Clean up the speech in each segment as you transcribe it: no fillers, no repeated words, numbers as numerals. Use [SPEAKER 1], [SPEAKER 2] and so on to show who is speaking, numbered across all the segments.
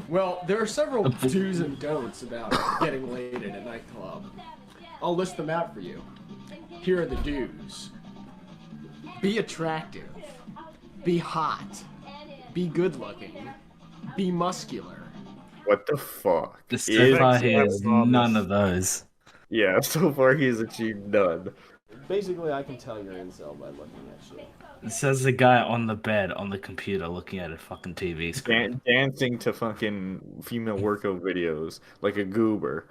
[SPEAKER 1] Well, there are several do's and don'ts about getting laid in a nightclub. I'll list them out for you. Here are the do's. Be attractive. Be hot. Be good looking. Be muscular.
[SPEAKER 2] What the fuck?
[SPEAKER 3] So far, he
[SPEAKER 4] That's
[SPEAKER 3] has none of those.
[SPEAKER 2] Yeah, so far he has achieved none.
[SPEAKER 1] Basically, I can tell you're incel by looking at you.
[SPEAKER 3] It says the guy on the bed on the computer looking at a fucking TV screen.
[SPEAKER 2] Dancing to fucking female workout videos like a goober.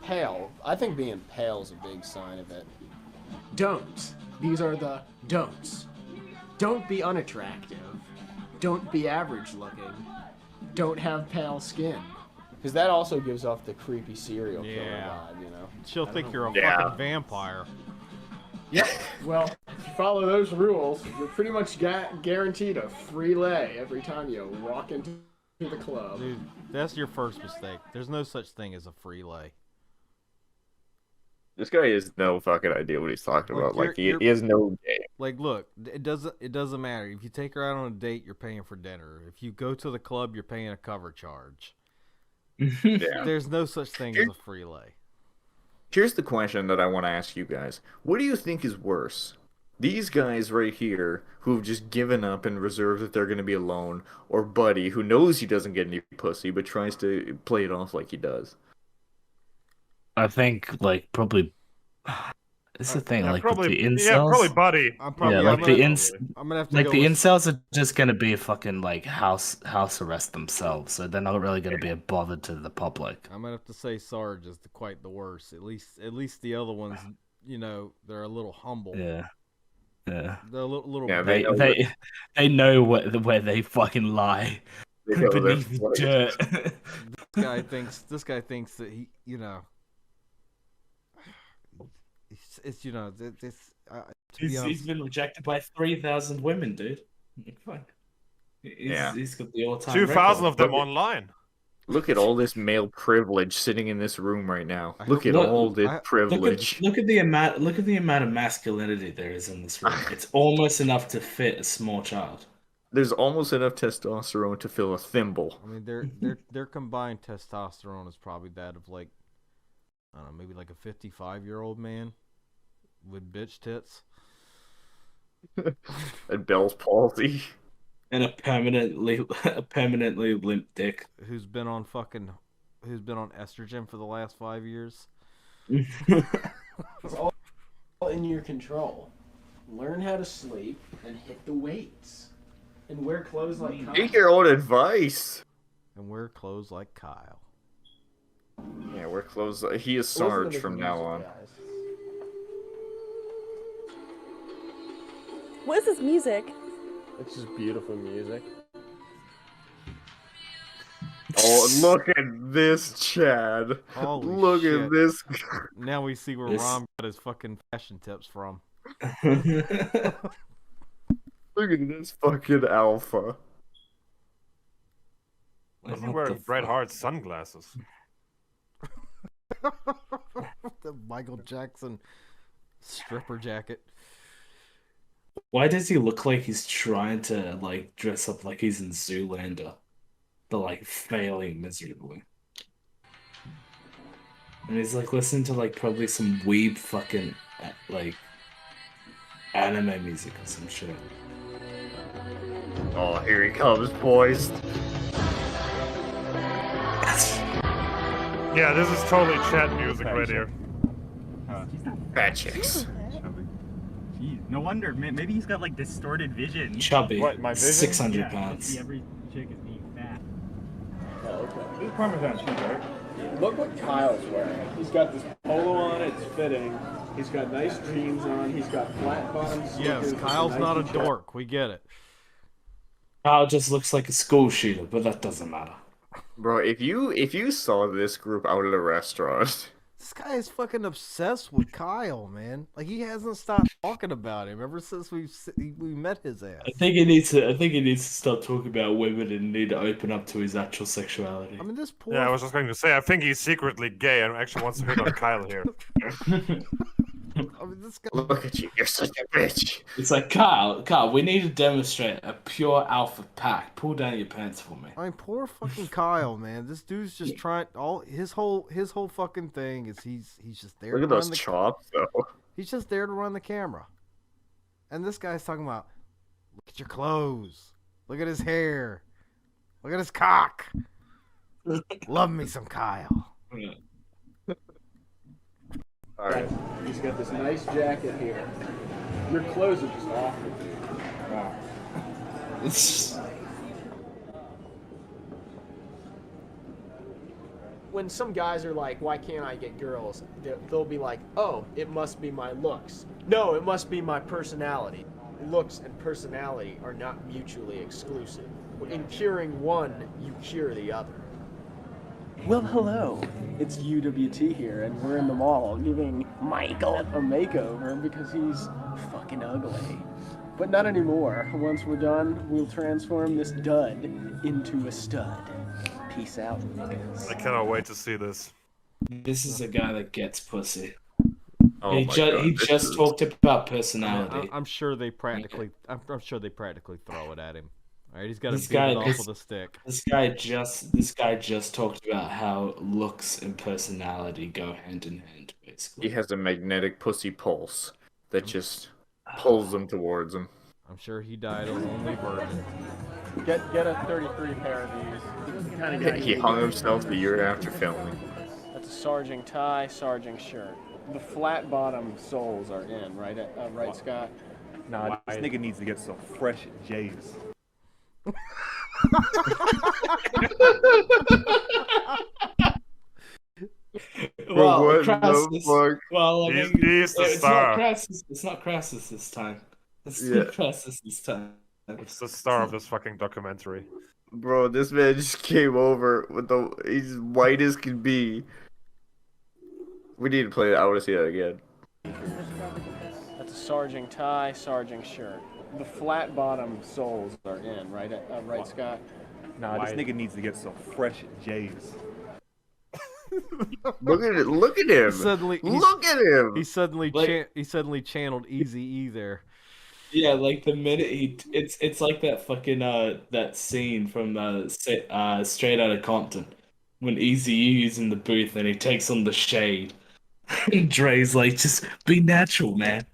[SPEAKER 1] Pale. I think being pale is a big sign of it. Don't. These are the don'ts. Don't be unattractive. Don't be average looking. Don't have pale skin. Because that also gives off the creepy serial killer vibe, you know?
[SPEAKER 4] She'll think you're a
[SPEAKER 2] Yeah.
[SPEAKER 4] fucking vampire.
[SPEAKER 1] Yep. Well, if you follow those rules, you're pretty much guaranteed a free lay every time you walk into the club.
[SPEAKER 4] Dude, that's your first mistake. There's no such thing as a free lay.
[SPEAKER 2] This guy has no fucking idea what he's talking
[SPEAKER 4] Look,
[SPEAKER 2] about. Like he
[SPEAKER 4] you're-
[SPEAKER 2] has no game.
[SPEAKER 4] Like, look, it doesn't matter. If you take her out on a date, you're paying for dinner. If you go to the club, you're paying a cover charge.
[SPEAKER 2] Yeah.
[SPEAKER 4] There's no such thing as a free lay.
[SPEAKER 2] Here's the question that I want to ask you guys. What do you think is worse? These guys right here who've just given up and reserved that they're going to be alone, or Buddy who knows he doesn't get any pussy but tries to play it off like he does?
[SPEAKER 3] I think, like, probably. It's the thing, like,
[SPEAKER 5] probably,
[SPEAKER 3] with the incels.
[SPEAKER 5] yeah, probably Buddy.
[SPEAKER 4] I'm probably,
[SPEAKER 3] Yeah, like
[SPEAKER 4] I'm
[SPEAKER 3] the
[SPEAKER 4] gonna,
[SPEAKER 3] ins,
[SPEAKER 4] I'm gonna have to
[SPEAKER 3] like
[SPEAKER 4] go
[SPEAKER 3] the
[SPEAKER 4] with-
[SPEAKER 3] incels are just gonna be a fucking like house arrest themselves, so they're not really gonna be a bother to the public.
[SPEAKER 4] I'm gonna have to say Sarge is quite the worst. At least the other ones, you know, they're a little humble.
[SPEAKER 3] Yeah, yeah.
[SPEAKER 4] They're a little.
[SPEAKER 2] Yeah,
[SPEAKER 3] They
[SPEAKER 2] know
[SPEAKER 3] they know where they fucking lie
[SPEAKER 2] They know
[SPEAKER 3] beneath
[SPEAKER 2] that's
[SPEAKER 3] the
[SPEAKER 2] what-
[SPEAKER 3] dirt.
[SPEAKER 4] This guy thinks that he, you know, it's you know, this. To be honest,
[SPEAKER 3] He's been rejected by 3,000 women, dude. Fuck.
[SPEAKER 2] Yeah.
[SPEAKER 3] He's got the all-time
[SPEAKER 5] 2,000 of them
[SPEAKER 2] Look at-
[SPEAKER 5] online.
[SPEAKER 2] Look at all this male privilege sitting in this room right now.
[SPEAKER 4] I
[SPEAKER 2] Look
[SPEAKER 4] hope-
[SPEAKER 2] at
[SPEAKER 3] Look-
[SPEAKER 2] all this
[SPEAKER 4] I-
[SPEAKER 2] privilege.
[SPEAKER 3] Look at the amount of masculinity there is in this room. It's almost enough to fit a small child.
[SPEAKER 2] There's almost enough testosterone to fill a thimble.
[SPEAKER 4] I mean, their combined testosterone is probably that of like, I don't know, maybe like a 55-year-old man with bitch tits.
[SPEAKER 2] And Bell's palsy.
[SPEAKER 3] And a permanently limp dick.
[SPEAKER 4] Who's been on estrogen for the last 5 years.
[SPEAKER 1] It's all in your control. Learn how to sleep and hit the weights. And wear clothes like Kyle.
[SPEAKER 2] Take your own advice.
[SPEAKER 4] And wear clothes like Kyle.
[SPEAKER 2] Yeah, we're close. He is
[SPEAKER 1] Listen to
[SPEAKER 2] Sarge
[SPEAKER 1] this
[SPEAKER 2] from now
[SPEAKER 1] music,
[SPEAKER 2] on.
[SPEAKER 1] guys.
[SPEAKER 6] What is this music?
[SPEAKER 1] It's just beautiful music.
[SPEAKER 2] Oh, look at this, Chad.
[SPEAKER 4] Holy
[SPEAKER 2] Look
[SPEAKER 4] shit.
[SPEAKER 2] at this.
[SPEAKER 4] Now we see where
[SPEAKER 3] This-
[SPEAKER 4] Rom got his fucking fashion tips from.
[SPEAKER 2] Look at this fucking alpha.
[SPEAKER 5] Why is he
[SPEAKER 3] What
[SPEAKER 5] wearing
[SPEAKER 3] the
[SPEAKER 5] Bret
[SPEAKER 3] fuck?
[SPEAKER 5] Hart's sunglasses?
[SPEAKER 4] The Michael Jackson stripper jacket.
[SPEAKER 3] Why does he look like he's trying to like dress up like he's in Zoolander, but like failing miserably? And he's like listening to like probably some weeb fucking like anime music or some shit.
[SPEAKER 2] Oh, here he comes, boys.
[SPEAKER 5] Yeah, this is totally chat music right here.
[SPEAKER 2] Fat chicks.
[SPEAKER 7] Jeez, no wonder. Maybe he's got like distorted vision.
[SPEAKER 3] Chubby,
[SPEAKER 5] What, my vision?
[SPEAKER 3] 600
[SPEAKER 7] Yeah,
[SPEAKER 3] pounds.
[SPEAKER 7] see every chick is being fat.
[SPEAKER 1] Oh, okay.
[SPEAKER 7] This is Parmesan cheese, right?
[SPEAKER 1] Look what Kyle's wearing. He's got this polo on, it's fitting. He's got nice jeans on, he's got flat bottom sneakers.
[SPEAKER 4] Yes, Kyle's
[SPEAKER 1] nice
[SPEAKER 4] not a
[SPEAKER 1] jacket.
[SPEAKER 4] dork. We get it.
[SPEAKER 3] Kyle just looks like a school shooter, but that doesn't matter.
[SPEAKER 2] Bro, if you saw this group out at a restaurant,
[SPEAKER 4] This guy is fucking obsessed with Kyle, man. Like he hasn't stopped talking about him ever since we met his ass.
[SPEAKER 3] I think he needs to stop talking about women and need to open up to his actual sexuality.
[SPEAKER 4] I mean, this poor.
[SPEAKER 5] Yeah, I was just going to say, I think he's secretly gay and actually wants to hit on Kyle here.
[SPEAKER 4] I mean, this guy.
[SPEAKER 2] Look at you, you're such a bitch.
[SPEAKER 3] It's like, Kyle, we need to demonstrate a pure alpha pack. Pull down your pants for me.
[SPEAKER 4] I mean, poor fucking Kyle, man. This dude's just trying. His whole fucking thing is he's just there.
[SPEAKER 2] Look
[SPEAKER 4] to
[SPEAKER 2] at those
[SPEAKER 4] run the,
[SPEAKER 2] chops, though.
[SPEAKER 4] He's just there to run the camera. And this guy's talking about, look at your clothes, look at his hair, look at his cock. Love me some Kyle.
[SPEAKER 2] All right.
[SPEAKER 1] He's got this nice jacket here. Your clothes are just awful. Wow. When some guys are like, why can't I get girls? They'll be like, oh, it must be my looks. No, it must be my personality. Looks and personality are not mutually exclusive. In curing one, you cure the other. Well, hello. It's UWT here, and we're in the mall giving Michael a makeover because he's fucking ugly. But not anymore. Once we're done, we'll transform this dud into a stud. Peace out, niggas.
[SPEAKER 5] I cannot wait to see this.
[SPEAKER 3] This is a guy that gets pussy.
[SPEAKER 2] Oh
[SPEAKER 3] he
[SPEAKER 2] my God,
[SPEAKER 3] he
[SPEAKER 2] this
[SPEAKER 3] just
[SPEAKER 2] is-
[SPEAKER 3] talked about personality.
[SPEAKER 4] I'm sure they practically. I'm sure they practically throw it at him. All right, he's got to
[SPEAKER 3] This
[SPEAKER 4] beat it
[SPEAKER 3] guy-
[SPEAKER 4] off
[SPEAKER 3] this-
[SPEAKER 4] with a stick.
[SPEAKER 3] This guy just talked about how looks and personality go hand in hand, basically.
[SPEAKER 2] He has a magnetic pussy pulse that just pulls them towards him.
[SPEAKER 4] I'm sure he died a lonely virgin.
[SPEAKER 1] Get a 33 pair of these. This is the kind of guy
[SPEAKER 2] He
[SPEAKER 1] you
[SPEAKER 2] hung
[SPEAKER 1] need.
[SPEAKER 2] himself the year after filming.
[SPEAKER 1] That's a sergeant tie, sergeant shirt. The flat bottom soles are in, right? Right, Scott?
[SPEAKER 7] Nah, this nigga needs to get some fresh J's.
[SPEAKER 3] Well,
[SPEAKER 2] what
[SPEAKER 3] Crassus,
[SPEAKER 2] the fuck?
[SPEAKER 3] well, I
[SPEAKER 5] He's-
[SPEAKER 3] mean,
[SPEAKER 5] he's the
[SPEAKER 3] it's
[SPEAKER 5] star.
[SPEAKER 3] not Crassus. It's not Crassus this time. It's
[SPEAKER 2] Yeah.
[SPEAKER 3] not Crassus this time.
[SPEAKER 5] It's the star of this fucking documentary.
[SPEAKER 2] Bro, this man just came over with he's white as can be. We need to play that. I want to see that again.
[SPEAKER 1] That's a sergeant tie, sergeant shirt. The flat bottom soles are in, right? Right, Scott?
[SPEAKER 7] Nah, this nigga needs to get some fresh J's.
[SPEAKER 2] Look at it! Look at him!
[SPEAKER 4] Suddenly,
[SPEAKER 2] Look at him!
[SPEAKER 4] he suddenly
[SPEAKER 3] Like-
[SPEAKER 4] he suddenly channeled Easy E there.
[SPEAKER 3] Yeah, like the minute it's like that fucking that scene from Straight Outta Compton when Eazy-E's in the booth and he takes on the shade. And Dre's like, just be natural, man.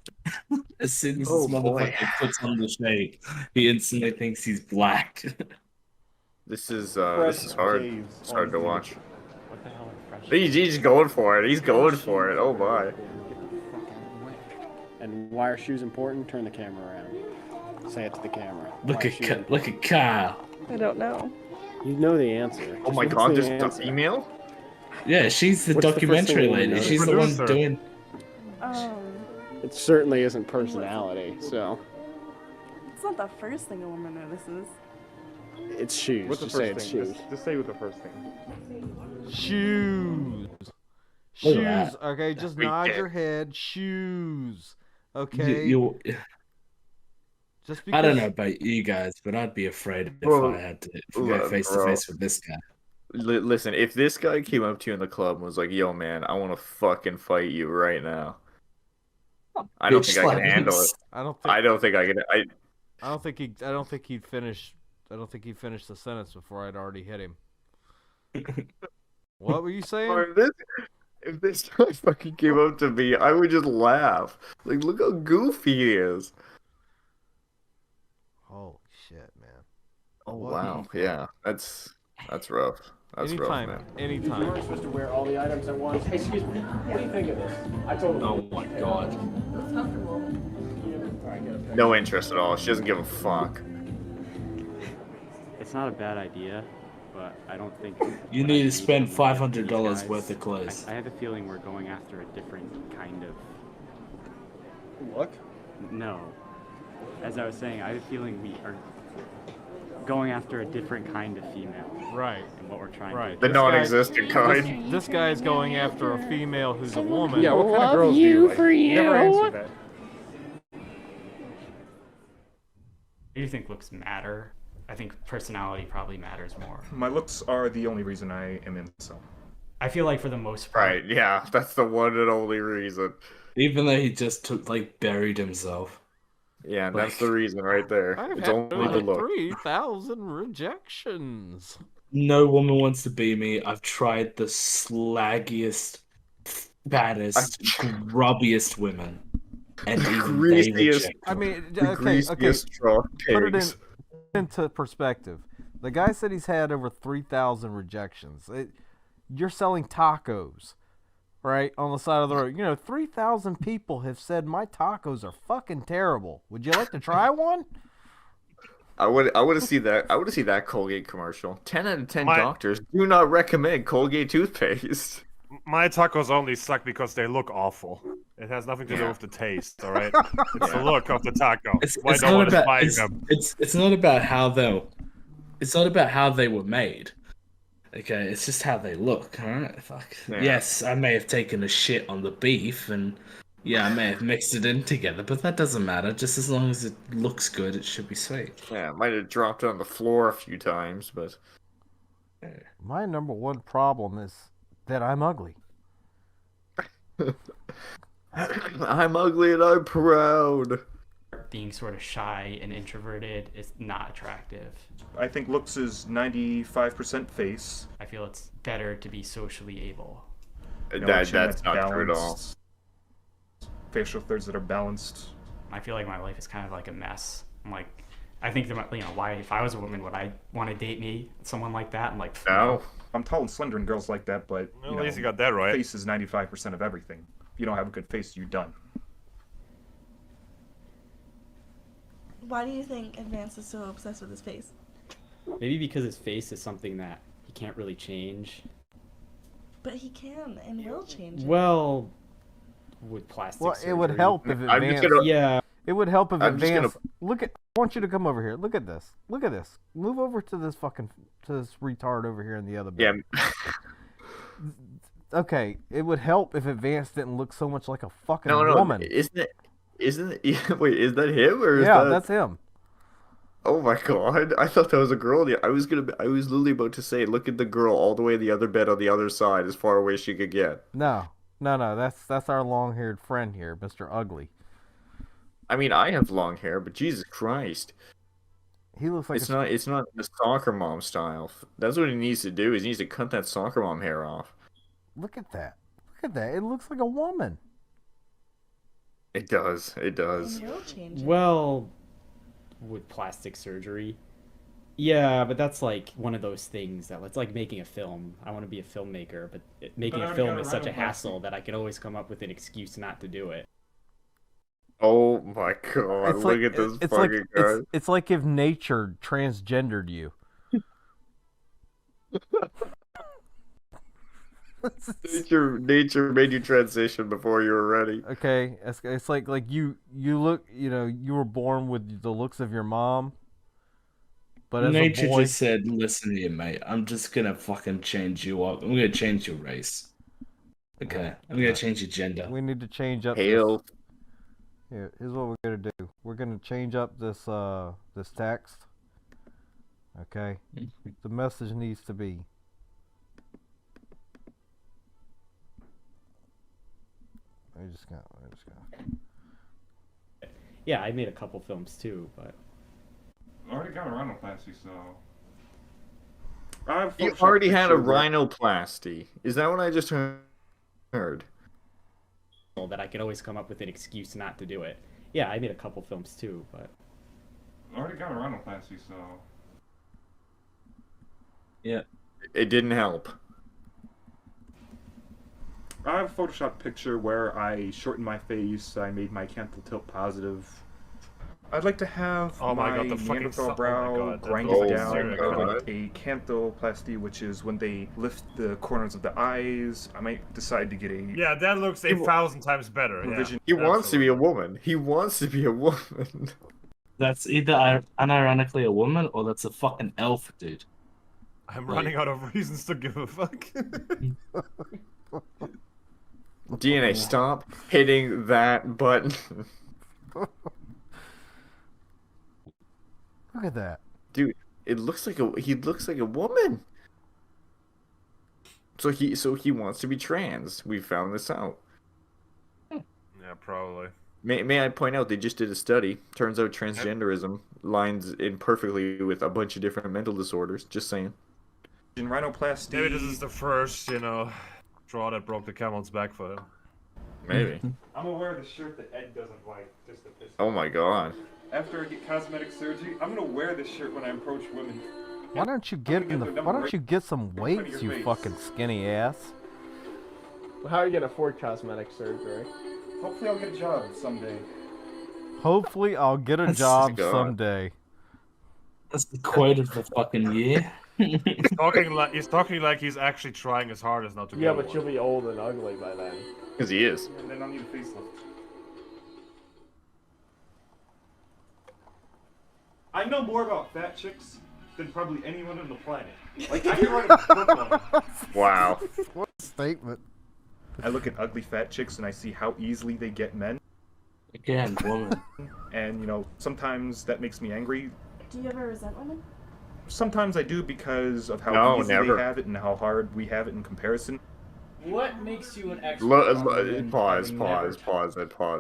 [SPEAKER 3] As soon as
[SPEAKER 2] Oh,
[SPEAKER 3] this
[SPEAKER 2] boy.
[SPEAKER 3] motherfucker puts on the shade, he instantly thinks he's black.
[SPEAKER 2] This is hard.
[SPEAKER 7] J's
[SPEAKER 2] It's hard
[SPEAKER 7] on
[SPEAKER 2] to
[SPEAKER 7] the-
[SPEAKER 2] watch.
[SPEAKER 7] What the hell is fresh?
[SPEAKER 2] He's going for it. He's going for it. Oh my.
[SPEAKER 1] And why are shoes important? Turn the camera around. Say it to the camera.
[SPEAKER 3] Look
[SPEAKER 1] Why are
[SPEAKER 3] at
[SPEAKER 1] shoes important?
[SPEAKER 3] look at Kyle.
[SPEAKER 6] I don't know.
[SPEAKER 1] You know the answer.
[SPEAKER 2] Oh my
[SPEAKER 1] Just
[SPEAKER 2] God!
[SPEAKER 1] what's
[SPEAKER 2] There's
[SPEAKER 1] the
[SPEAKER 2] an
[SPEAKER 1] answer?
[SPEAKER 2] email.
[SPEAKER 3] Yeah, she's the
[SPEAKER 1] What's the first thing
[SPEAKER 3] documentary
[SPEAKER 1] you wanna
[SPEAKER 3] lady.
[SPEAKER 1] know?
[SPEAKER 3] She's the one
[SPEAKER 5] Producer.
[SPEAKER 3] doing.
[SPEAKER 1] It certainly isn't personality, so
[SPEAKER 6] It's not the first thing a woman notices.
[SPEAKER 1] it's shoes.
[SPEAKER 7] What's the
[SPEAKER 1] Just say
[SPEAKER 7] first
[SPEAKER 1] it's
[SPEAKER 7] thing?
[SPEAKER 1] shoes.
[SPEAKER 7] Just say what the first thing.
[SPEAKER 4] Shoes.
[SPEAKER 3] Look
[SPEAKER 4] Shoes.
[SPEAKER 3] at that.
[SPEAKER 4] Okay, just
[SPEAKER 2] We
[SPEAKER 4] nod
[SPEAKER 2] did.
[SPEAKER 4] your head. Shoes. Okay. Just because.
[SPEAKER 3] I don't know about you guys, but I'd be afraid if
[SPEAKER 2] Bro,
[SPEAKER 3] I had to
[SPEAKER 2] look,
[SPEAKER 3] go face to
[SPEAKER 2] bro.
[SPEAKER 3] face with this guy.
[SPEAKER 2] Listen, if this guy came up to you in the club and was like, "Yo, man, I want to fucking fight you right now," I don't
[SPEAKER 3] Bitch
[SPEAKER 2] think I can
[SPEAKER 3] slut.
[SPEAKER 2] handle it.
[SPEAKER 4] I don't think.
[SPEAKER 2] I don't think I can.
[SPEAKER 4] I don't think he. I don't think he'd finish. I don't think he'd finish the sentence before I'd already hit him. What were you saying?
[SPEAKER 2] Or if this guy fucking came up to me, I would just laugh. Like, look how goofy he is.
[SPEAKER 4] Holy shit, man.
[SPEAKER 2] Oh
[SPEAKER 4] What
[SPEAKER 2] wow,
[SPEAKER 4] the-
[SPEAKER 2] yeah, that's rough. That's rough,
[SPEAKER 4] Anytime,
[SPEAKER 2] man.
[SPEAKER 1] You
[SPEAKER 4] anytime.
[SPEAKER 1] weren't supposed to wear all the items at once. Hey, excuse me. What do you think of this? I told him.
[SPEAKER 3] Oh my god.
[SPEAKER 1] All right, get a picture.
[SPEAKER 2] No interest at all. She doesn't give a fuck.
[SPEAKER 8] It's not a bad idea, but I don't think
[SPEAKER 3] You
[SPEAKER 8] what
[SPEAKER 3] need
[SPEAKER 8] I
[SPEAKER 3] to spend
[SPEAKER 8] from
[SPEAKER 3] $500
[SPEAKER 8] these guys-
[SPEAKER 3] worth of clothes.
[SPEAKER 8] I have a feeling we're going after a different kind of.
[SPEAKER 1] Look.
[SPEAKER 8] No. As I was saying, I have a feeling we are going after a different kind of female.
[SPEAKER 4] Right.
[SPEAKER 8] And what we're trying
[SPEAKER 4] Right.
[SPEAKER 2] The
[SPEAKER 8] to do.
[SPEAKER 2] non-existent kind.
[SPEAKER 4] This guy's going after a female who's a woman.
[SPEAKER 1] Yeah, what kind of
[SPEAKER 6] Love
[SPEAKER 1] girls do
[SPEAKER 6] you
[SPEAKER 1] like?
[SPEAKER 6] for
[SPEAKER 1] You never
[SPEAKER 6] you.
[SPEAKER 1] answered that.
[SPEAKER 9] Do you think looks matter? I think personality probably matters more.
[SPEAKER 10] My looks are the only reason I am in so.
[SPEAKER 9] I feel like for the most part,
[SPEAKER 2] Right, yeah, that's the one and only reason.
[SPEAKER 3] Even though he just took like buried himself.
[SPEAKER 2] Yeah, that's the
[SPEAKER 3] Like-
[SPEAKER 2] reason right there.
[SPEAKER 4] I've
[SPEAKER 2] It's
[SPEAKER 4] had
[SPEAKER 2] only the
[SPEAKER 4] over
[SPEAKER 2] look.
[SPEAKER 4] 3,000 rejections.
[SPEAKER 3] No woman wants to be me. I've tried the slaggiest, fattest, grubbiest women. And
[SPEAKER 2] The
[SPEAKER 3] even they
[SPEAKER 2] greasiest,
[SPEAKER 3] reject
[SPEAKER 4] I
[SPEAKER 3] me.
[SPEAKER 4] mean,
[SPEAKER 2] the greasiest straw
[SPEAKER 4] put it
[SPEAKER 2] pigs.
[SPEAKER 4] into perspective. The guy said he's had over 3,000 rejections. You're selling tacos, right, on the side of the road. 3,000 people have said my tacos are fucking terrible. Would you like to try one?
[SPEAKER 2] I would have seen that. I would have seen that Colgate commercial. 10 out of 10
[SPEAKER 5] My-
[SPEAKER 2] doctors do not recommend Colgate toothpaste.
[SPEAKER 5] My tacos only suck because they look awful. It has nothing to do
[SPEAKER 2] Yeah.
[SPEAKER 5] with the taste, all right? It's the look of the taco.
[SPEAKER 3] It's
[SPEAKER 5] Why no
[SPEAKER 3] not
[SPEAKER 5] one is
[SPEAKER 3] about
[SPEAKER 5] buying
[SPEAKER 3] it's,
[SPEAKER 5] them?
[SPEAKER 3] it's not about how it's not about how they were made. Okay, it's just how they look. All right, fuck.
[SPEAKER 2] Yeah.
[SPEAKER 3] Yes, I may have taken a shit on the beef, and yeah, I may have mixed it in together, but that doesn't matter. Just as long as it looks good, it should be sweet.
[SPEAKER 2] Yeah, might have dropped on the floor a few times, but
[SPEAKER 4] My number one problem is that I'm ugly.
[SPEAKER 2] I'm ugly and I'm proud.
[SPEAKER 9] being sort of shy and introverted is not attractive.
[SPEAKER 10] I think looks is 95% face.
[SPEAKER 9] I feel it's better to be socially able.
[SPEAKER 10] You know,
[SPEAKER 2] That,
[SPEAKER 10] chin
[SPEAKER 2] that's not true at all.
[SPEAKER 10] balanced, facial thirds that are balanced.
[SPEAKER 9] I feel like my life is kind of like a mess. I'm like, I think that, why, if I was a woman, would I want to date me, someone like that? I'm like,
[SPEAKER 2] No.
[SPEAKER 10] I'm tall and slender and girls like that, but
[SPEAKER 5] Well, at least you got that right.
[SPEAKER 10] face is 95% of everything. If you don't have a good face, you're done.
[SPEAKER 6] Why do you think Advance is so obsessed with his face?
[SPEAKER 11] Maybe because his face is something that he can't really change.
[SPEAKER 6] But he can and will change it.
[SPEAKER 11] Well, with plastic
[SPEAKER 4] Well,
[SPEAKER 11] surgery.
[SPEAKER 4] it would help if
[SPEAKER 2] I'm just
[SPEAKER 4] Advance.
[SPEAKER 2] gonna-
[SPEAKER 11] Yeah.
[SPEAKER 4] It would help if
[SPEAKER 2] I'm just
[SPEAKER 4] Advance. Look at. I want you to come over here. Look at this. Look at this. Move over to this retard over here in the other
[SPEAKER 2] Yeah.
[SPEAKER 4] bed. Okay, it would help if Advance didn't look so much like a fucking
[SPEAKER 2] No,
[SPEAKER 4] woman.
[SPEAKER 2] Isn't it? Wait, is that him or is
[SPEAKER 4] Yeah,
[SPEAKER 2] that?
[SPEAKER 4] that's him.
[SPEAKER 2] Oh my god! I thought that was a girl. I was literally about to say, look at the girl all the way in the other bed on the other side, as far away as she could get.
[SPEAKER 4] No. That's our long-haired friend here, Mr. Ugly.
[SPEAKER 2] I mean, I have long hair, but Jesus Christ,
[SPEAKER 4] He looks like
[SPEAKER 2] it's not the soccer mom style. That's what he needs to do. Is he needs to cut that soccer mom hair off.
[SPEAKER 4] Look at that. Look at that. It looks like a woman.
[SPEAKER 2] It does. It does.
[SPEAKER 6] And will change it.
[SPEAKER 11] Well, with plastic surgery. Yeah, but that's like one of those things that it's like making a film. I want to be a filmmaker, but making a film is such a hassle that I can always come up with an excuse not to do it.
[SPEAKER 2] Oh my god! Look at this fucking guy.
[SPEAKER 4] It's like if nature transgendered you.
[SPEAKER 2] Nature made you transition before you were ready.
[SPEAKER 4] Okay, it's like you look, you were born with the looks of your mom, but as
[SPEAKER 3] Nature
[SPEAKER 4] a boy,
[SPEAKER 3] just said, "Listen here, mate. I'm just gonna fucking change you up. I'm gonna change your race. Okay, I'm gonna change your gender."
[SPEAKER 4] we need to change up.
[SPEAKER 2] Hail.
[SPEAKER 4] Here, here's what we're gonna do. We're gonna change up this this text. Okay, the message needs to be. I just got.
[SPEAKER 11] Yeah, I made a couple films too, but
[SPEAKER 7] I already got a rhinoplasty, so.
[SPEAKER 2] You already had a rhinoplasty. Is that what I just heard?
[SPEAKER 11] that I could always come up with an excuse not to do it. Yeah, I made a couple films too, but
[SPEAKER 7] I already got a rhinoplasty, so.
[SPEAKER 3] Yeah.
[SPEAKER 2] It didn't help.
[SPEAKER 10] I have a Photoshop picture where I shortened my face, I made my canthal tilt positive. I'd like to have
[SPEAKER 5] Oh my
[SPEAKER 10] my
[SPEAKER 5] god, the fucking
[SPEAKER 10] Neanderthal
[SPEAKER 5] oh my
[SPEAKER 10] brow
[SPEAKER 5] god, that
[SPEAKER 10] grinded
[SPEAKER 2] looks
[SPEAKER 10] down
[SPEAKER 2] so
[SPEAKER 10] with
[SPEAKER 2] good.
[SPEAKER 10] a canthoplasty, which is when they lift the corners of the eyes. I might decide to get a
[SPEAKER 5] Yeah, that looks 1,000 times better. Yeah.
[SPEAKER 10] revision.
[SPEAKER 2] He wants to be a woman. He wants to be a woman.
[SPEAKER 3] That's either unironically a woman or that's a fucking elf, dude.
[SPEAKER 5] I'm running out of reasons to give a fuck.
[SPEAKER 2] DNA, stop hitting that button.
[SPEAKER 4] Look at that.
[SPEAKER 2] Dude, he looks like a woman. So he wants to be trans. We found this out.
[SPEAKER 5] Yeah, probably.
[SPEAKER 2] May I point out they just did a study. Turns out transgenderism lines in perfectly with a bunch of different mental disorders. Just saying.
[SPEAKER 10] In rhinoplasty.
[SPEAKER 5] Maybe this is the first, straw that broke the camel's back for him.
[SPEAKER 2] Maybe.
[SPEAKER 7] I'm gonna wear the shirt that Ed doesn't like, just to piss.
[SPEAKER 2] Oh my god.
[SPEAKER 7] After I get cosmetic surgery, I'm gonna wear this shirt when I approach women.
[SPEAKER 4] Why don't you get some weights, you fucking skinny ass?
[SPEAKER 1] How are you gonna afford cosmetic surgery?
[SPEAKER 7] Hopefully I'll get a job someday.
[SPEAKER 4] Hopefully I'll get a job someday.
[SPEAKER 3] That's the quote of the fucking year.
[SPEAKER 5] He's talking like he's actually trying his hardest not to get
[SPEAKER 1] Yeah, but
[SPEAKER 5] one.
[SPEAKER 1] you'll be old and ugly by then.
[SPEAKER 2] Because he is.
[SPEAKER 7] And then I'll need a facelift. I know more about fat chicks than probably anyone on the planet. Like, I can write a book on them.
[SPEAKER 2] Wow.
[SPEAKER 4] What a statement.
[SPEAKER 10] I look at ugly fat chicks and I see how easily they get men.
[SPEAKER 3] Again, woman.
[SPEAKER 10] And, sometimes that makes me angry.
[SPEAKER 6] Do you ever resent women?
[SPEAKER 10] Sometimes I do because of how easy
[SPEAKER 2] never.
[SPEAKER 10] they have it and how hard we have it in comparison.
[SPEAKER 11] What makes you an expert?
[SPEAKER 2] Pause.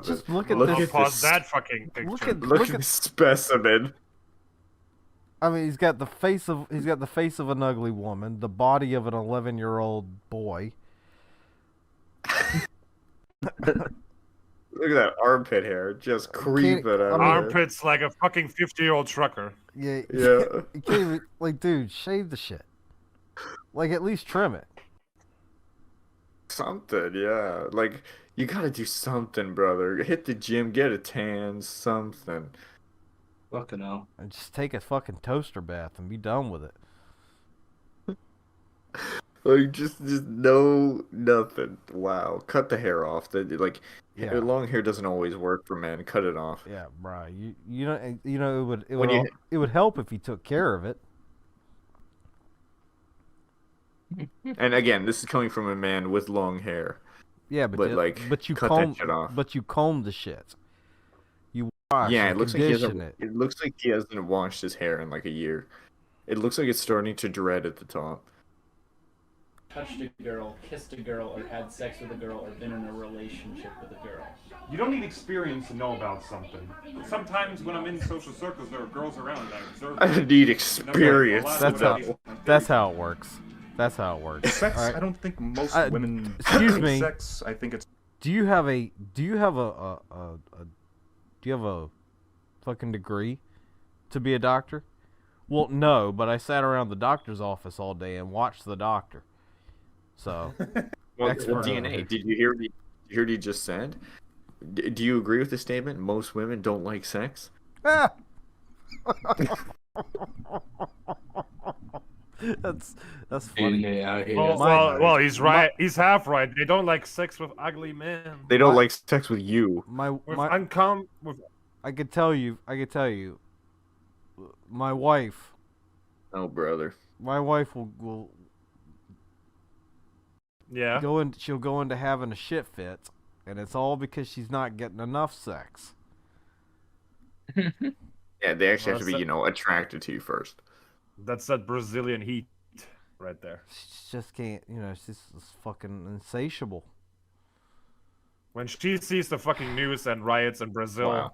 [SPEAKER 4] Just look at this.
[SPEAKER 5] Pause that fucking picture.
[SPEAKER 2] Look at this specimen.
[SPEAKER 4] I mean, he's got the face of an ugly woman, the body of an 11-year-old boy.
[SPEAKER 2] Look at that armpit hair, just creeping out of
[SPEAKER 5] Armpits like a fucking 50-year-old trucker.
[SPEAKER 4] Yeah.
[SPEAKER 2] Yeah.
[SPEAKER 4] You can't even, like, dude, shave the shit. Like, at least trim it.
[SPEAKER 2] Something, yeah. Like, you gotta do something, brother. Hit the gym, get a tan, something.
[SPEAKER 3] Fucking hell.
[SPEAKER 4] And just take a fucking toaster bath and be done with it.
[SPEAKER 2] Like, just no nothing. Wow. Cut the hair off.
[SPEAKER 4] Yeah.
[SPEAKER 2] Long hair doesn't always work for men. Cut it off.
[SPEAKER 4] Yeah, bro. It would help if you took care of it.
[SPEAKER 2] And again, this is coming from a man with long hair.
[SPEAKER 4] Yeah, but you
[SPEAKER 2] cut
[SPEAKER 4] comb
[SPEAKER 2] that shit off.
[SPEAKER 4] But you comb the shit. You wash.
[SPEAKER 2] Yeah,
[SPEAKER 4] and
[SPEAKER 2] it looks like he
[SPEAKER 4] condition
[SPEAKER 2] hasn't.
[SPEAKER 4] it.
[SPEAKER 2] It looks like he hasn't washed his hair in like a year. It looks like it's starting to dread at the top.
[SPEAKER 11] Touched a girl, kissed a girl, or had sex with a girl, or been in a relationship with a girl.
[SPEAKER 7] You don't need experience to know about something. Sometimes when I'm in social circles, there are girls around and I observe
[SPEAKER 2] I
[SPEAKER 7] them.
[SPEAKER 2] need experience.
[SPEAKER 4] That's how it works. That's how it works.
[SPEAKER 10] Sex,
[SPEAKER 4] All right.
[SPEAKER 10] I don't think most women.
[SPEAKER 4] Excuse me.
[SPEAKER 10] Sex, I think it's.
[SPEAKER 4] Do you have a fucking degree to be a doctor? Well, no, but I sat around the doctor's office all day and watched the doctor. So,
[SPEAKER 2] Well,
[SPEAKER 4] expert
[SPEAKER 2] DNA. Did you hear what he just said? Do you agree with the statement? Most women don't like sex.
[SPEAKER 4] Ah! That's funny.
[SPEAKER 5] Well, he's right. He's half right. They don't like sex with ugly men.
[SPEAKER 2] They don't like sex with you.
[SPEAKER 4] I could tell you. My wife.
[SPEAKER 2] Oh, brother.
[SPEAKER 4] My wife will.
[SPEAKER 5] Yeah.
[SPEAKER 4] She'll go into having a shit fit, and it's all because she's not getting enough sex.
[SPEAKER 2] Yeah, they actually have to be, attracted to you first.
[SPEAKER 5] That's that Brazilian heat right there.
[SPEAKER 4] She just can't, she's just fucking insatiable.
[SPEAKER 5] When she sees the fucking news and riots in Brazil,
[SPEAKER 2] Wow.